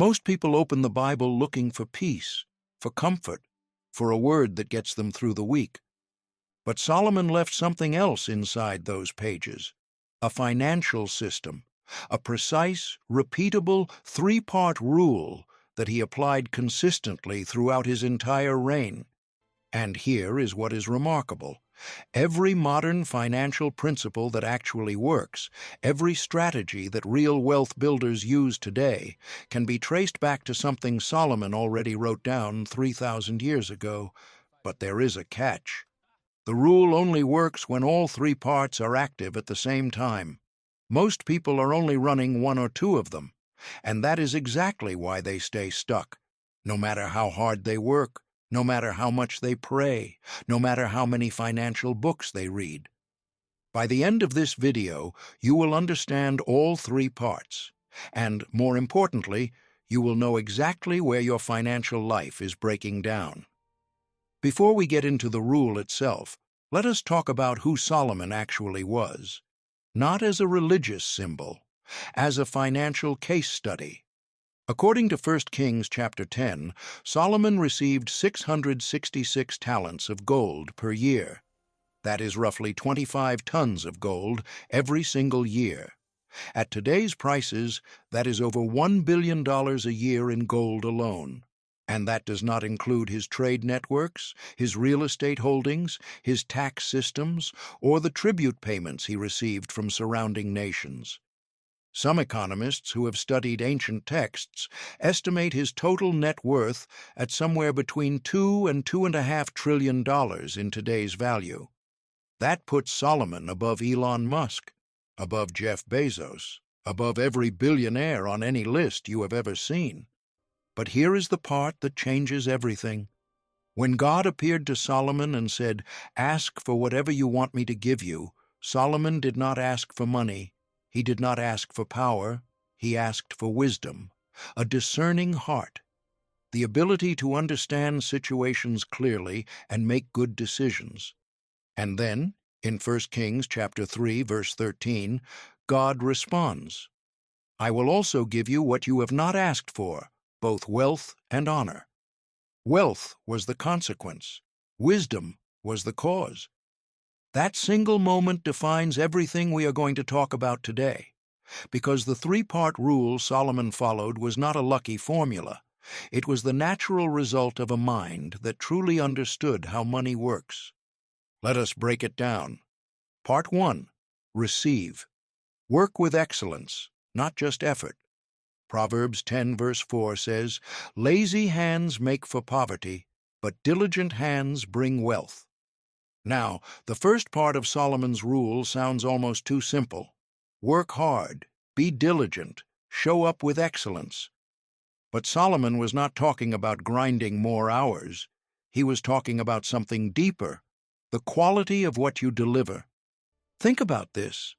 Most people open the Bible looking for peace, for comfort, for a word that gets them through the week. But Solomon left something else inside those pages: a financial system, a precise, repeatable, three-part rule that he applied consistently throughout his entire reign. And here is what is remarkable. Every modern financial principle that actually works, every strategy that real wealth builders use today, can be traced back to something Solomon already wrote down 3,000 years ago. But there is a catch. The rule only works when all three parts are active at the same time. Most people are only running one or two of them, and that is exactly why they stay stuck. No matter how hard they work, no matter how much they pray, no matter how many financial books they read. By the end of this video, you will understand all three parts, and, more importantly, you will know exactly where your financial life is breaking down. Before we get into the rule itself, let us talk about who Solomon actually was. Not as a religious symbol, as a financial case study. According to 1 Kings chapter 10, Solomon received 666 talents of gold per year. That is roughly 25 tons of gold every single year. At today's prices, that is over $1 billion a year in gold alone. And that does not include his trade networks, his real estate holdings, his tax systems, or the tribute payments he received from surrounding nations. Some economists who have studied ancient texts estimate his total net worth at somewhere between $2 and $2.5 trillion in today's value. That puts Solomon above Elon Musk, above Jeff Bezos, above every billionaire on any list you have ever seen. But here is the part that changes everything. When God appeared to Solomon and said, "Ask for whatever you want me to give you," Solomon did not ask for money. He did not ask for power. He asked for wisdom, a discerning heart, the ability to understand situations clearly and make good decisions. And then, in 1 Kings chapter 3, verse 13, God responds, "I will also give you what you have not asked for, both wealth and honor." Wealth was the consequence. Wisdom was the cause. That single moment defines everything we are going to talk about today, because the three-part rule Solomon followed was not a lucky formula. It was the natural result of a mind that truly understood how money works. Let us break it down. Part 1. Receive. Work with excellence, not just effort. Proverbs 10 verse 4 says, "Lazy hands make for poverty, but diligent hands bring wealth." Now, the first part of Solomon's rule sounds almost too simple. Work hard, be diligent, show up with excellence. But Solomon was not talking about grinding more hours. He was talking about something deeper, the quality of what you deliver. Think about this.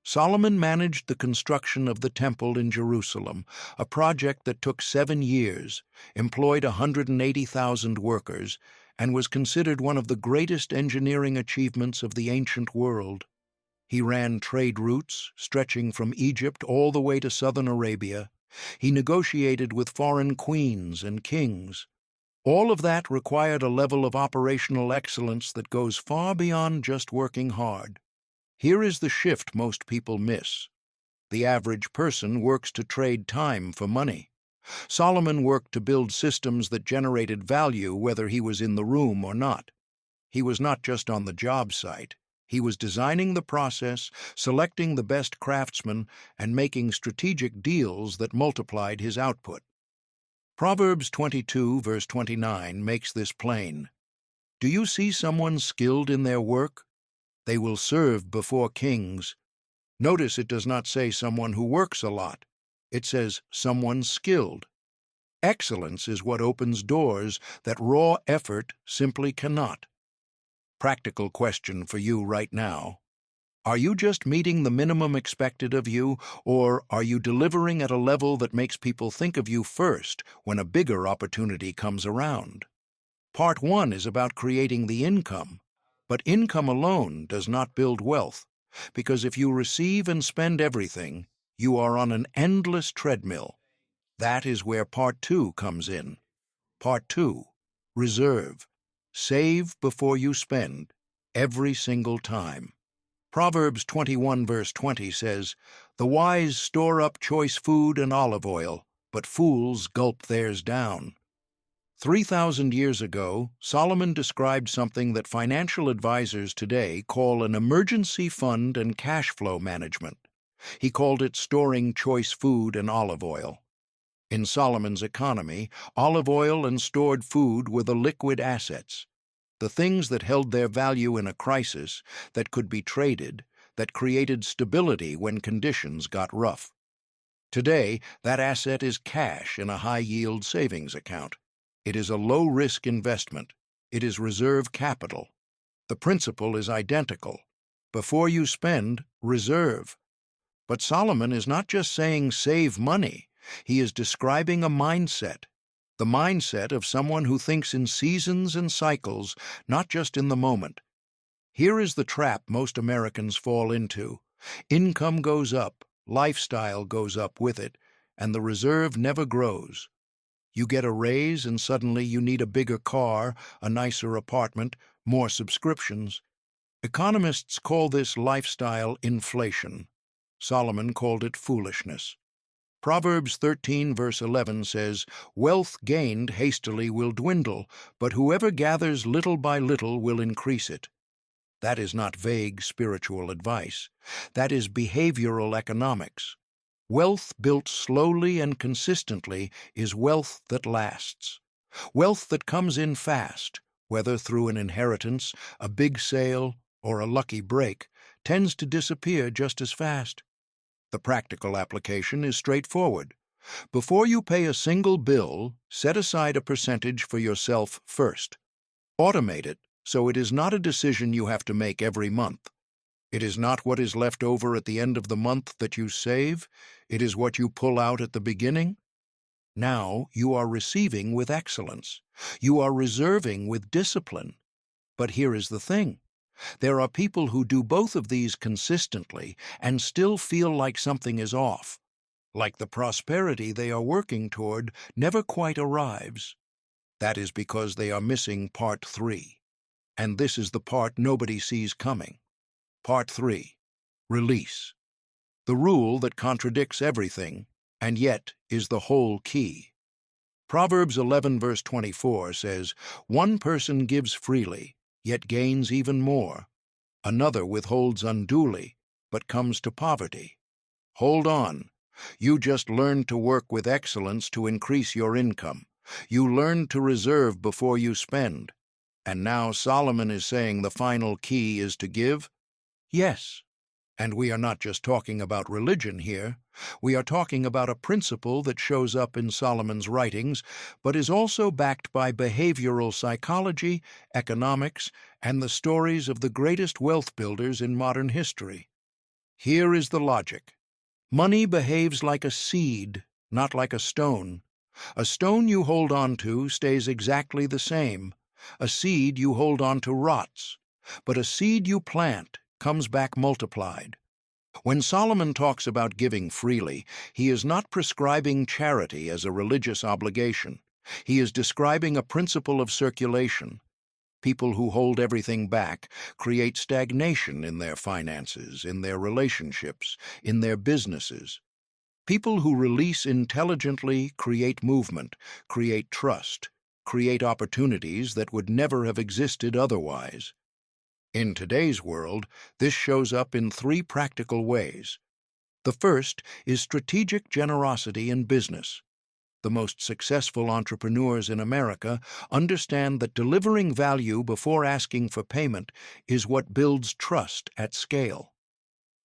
Solomon managed the construction of the temple in Jerusalem, a project that took 7 years, employed 180,000 workers, and was considered one of the greatest engineering achievements of the ancient world. He ran trade routes stretching from Egypt all the way to southern Arabia. He negotiated with foreign queens and kings. All of that required a level of operational excellence that goes far beyond just working hard. Here is the shift most people miss. The average person works to trade time for money. Solomon worked to build systems that generated value whether he was in the room or not. He was not just on the job site. He was designing the process, selecting the best craftsmen, and making strategic deals that multiplied his output. Proverbs 22, verse 29 makes this plain. Do you see someone skilled in their work? They will serve before kings. Notice it does not say someone who works a lot. It says someone skilled. Excellence is what opens doors that raw effort simply cannot. Practical question for you right now. Are you just meeting the minimum expected of you, or are you delivering at a level that makes people think of you first when a bigger opportunity comes around? Part 1 is about creating the income, but income alone does not build wealth, because if you receive and spend everything, you are on an endless treadmill. That is where Part 2 comes in. Part 2. Reserve. Save before you spend, every single time. Proverbs 21 verse 20 says, "The wise store up choice food and olive oil, but fools gulp theirs down." 3,000 years ago, Solomon described something that financial advisors today call an emergency fund and cash flow management. He called it storing choice food and olive oil. In Solomon's economy, olive oil and stored food were the liquid assets, the things that held their value in a crisis, that could be traded, that created stability when conditions got rough. Today, that asset is cash in a high-yield savings account. It is a low-risk investment. It is reserve capital. The principle is identical. Before you spend, reserve. But Solomon is not just saying save money. He is describing a mindset, the mindset of someone who thinks in seasons and cycles, not just in the moment. Here is the trap most Americans fall into. Income goes up, lifestyle goes up with it, and the reserve never grows. You get a raise and suddenly you need a bigger car, a nicer apartment, more subscriptions. Economists call this lifestyle inflation. Solomon called it foolishness. Proverbs 13 verse 11 says, "Wealth gained hastily will dwindle, but whoever gathers little by little will increase it." That is not vague spiritual advice. That is behavioral economics. Wealth built slowly and consistently is wealth that lasts. Wealth that comes in fast, whether through an inheritance, a big sale, or a lucky break, tends to disappear just as fast. The practical application is straightforward. Before you pay a single bill, set aside a percentage for yourself first. Automate it so it is not a decision you have to make every month. It is not what is left over at the end of the month that you save. It is what you pull out at the beginning. Now you are receiving with excellence. You are reserving with discipline. But here is the thing. There are people who do both of these consistently and still feel like something is off, like the prosperity they are working toward never quite arrives. That is because they are missing Part 3. And this is the part nobody sees coming. Part 3. Release. The rule that contradicts everything, and yet is the whole key. Proverbs 11 verse 24 says, "One person gives freely, yet gains even more. Another withholds unduly, but comes to poverty." Hold on. You just learned to work with excellence to increase your income. You learned to reserve before you spend. And now Solomon is saying the final key is to give? Yes. And we are not just talking about religion here. We are talking about a principle that shows up in Solomon's writings, but is also backed by behavioral psychology, economics, and the stories of the greatest wealth builders in modern history. Here is the logic. Money behaves like a seed, not like a stone. A stone you hold on to stays exactly the same. A seed you hold on to rots. But a seed you plant comes back multiplied. When Solomon talks about giving freely, he is not prescribing charity as a religious obligation. He is describing a principle of circulation. People who hold everything back create stagnation in their finances, in their relationships, in their businesses. People who release intelligently create movement, create trust, create opportunities that would never have existed otherwise. In today's world, this shows up in 3 practical ways. The first is strategic generosity in business. The most successful entrepreneurs in America understand that delivering value before asking for payment is what builds trust at scale.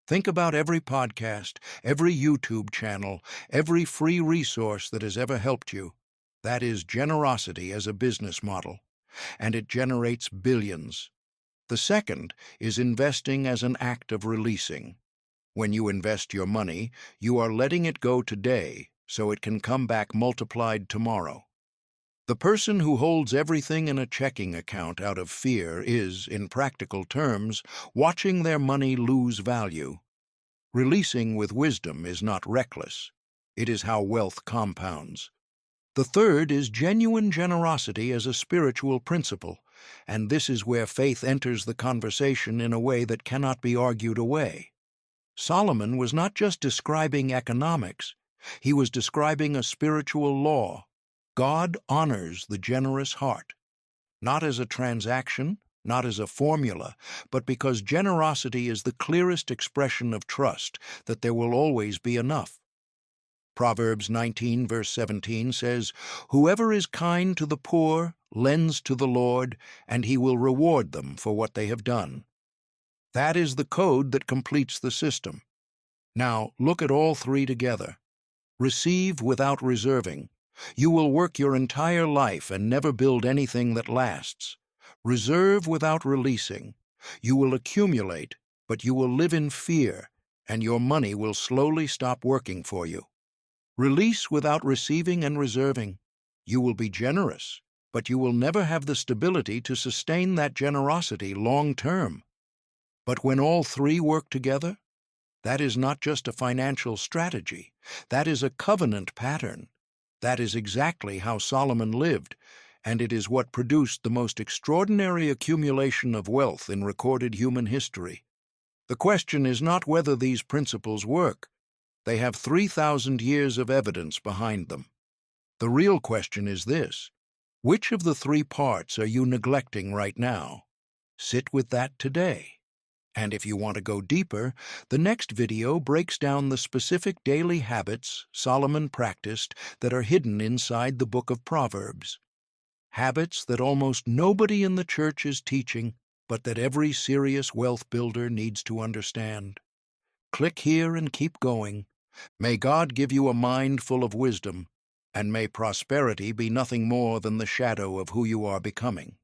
Think about every podcast, every YouTube channel, every free resource that has ever helped you. That is generosity as a business model, and it generates billions. The second is investing as an act of releasing. When you invest your money, you are letting it go today so it can come back multiplied tomorrow. The person who holds everything in a checking account out of fear is, in practical terms, watching their money lose value. Releasing with wisdom is not reckless. It is how wealth compounds. The third is genuine generosity as a spiritual principle, and this is where faith enters the conversation in a way that cannot be argued away. Solomon was not just describing economics, he was describing a spiritual law. God honors the generous heart, not as a transaction, not as a formula, but because generosity is the clearest expression of trust that there will always be enough. Proverbs 19, verse 17 says, "Whoever is kind to the poor lends to the Lord, and he will reward them for what they have done." That is the code that completes the system. Now, look at all three together. Receive without reserving. You will work your entire life and never build anything that lasts. Reserve without releasing. You will accumulate, but you will live in fear, and your money will slowly stop working for you. Release without receiving and reserving. You will be generous, but you will never have the stability to sustain that generosity long term. But when all three work together, that is not just a financial strategy. That is a covenant pattern. That is exactly how Solomon lived, and it is what produced the most extraordinary accumulation of wealth in recorded human history. The question is not whether these principles work. They have 3,000 years of evidence behind them. The real question is this: which of the three parts are you neglecting right now? Sit with that today. And if you want to go deeper, the next video breaks down the specific daily habits Solomon practiced that are hidden inside the Book of Proverbs. Habits that almost nobody in the church is teaching, but that every serious wealth builder needs to understand. Click here and keep going. May God give you a mind full of wisdom, and may prosperity be nothing more than the shadow of who you are becoming.